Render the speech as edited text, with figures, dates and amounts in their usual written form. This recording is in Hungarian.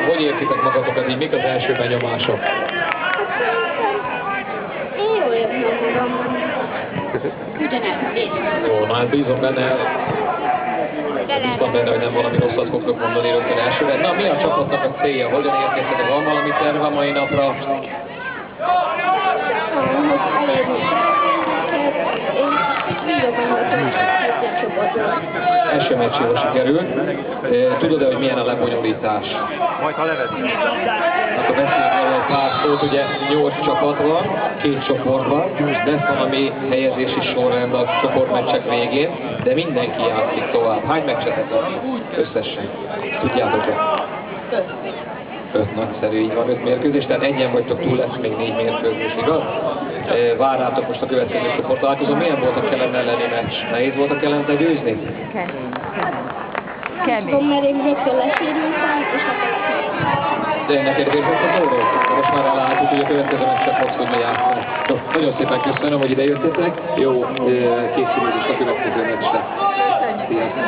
Hogy értitek magatokat így? Mik az első benyomások? Én jól érzem magam. Ugyanez. Jó, hát bízom benne. Bízom benne, hogy nem valami rosszat fogtok mondani rögtön elsőre. Na, mi a csapatnak a célja? Hogyan érkeztetek? Van valami terv a mai napra? Első meccs jól sikerült. Tudod-e, hogy milyen a lebonyolítás? Majd ha levedik. Akkor beszéljünk arról pár szót, ugye 8 csapat van, 2 csoportban, lesz valami helyezési sorrend a csoportmeccsek végén, de mindenki játszik tovább. Hány meccsetek lesz összesen? Tudjátok-e? 5 nagyszerű, így van, 5 mérkőzés, tehát ennyien vagytok, túl lesz még 4 mérkőzés, igaz? Várjátok most a következő csoporttalálkozó. Milyen volt a Kelen elleni meccs? Nehéz volt a Kelent legyőzni? Kemény. Mert én rögtön lesérültem, és De neked érzett a dolog? Most már elátjuk, hogy a következő meccsen fogsz tudni játszani. Nagyon szépen köszönöm, hogy ide jöttetek. Jó készülődést a következő meccsre. Sziasztok!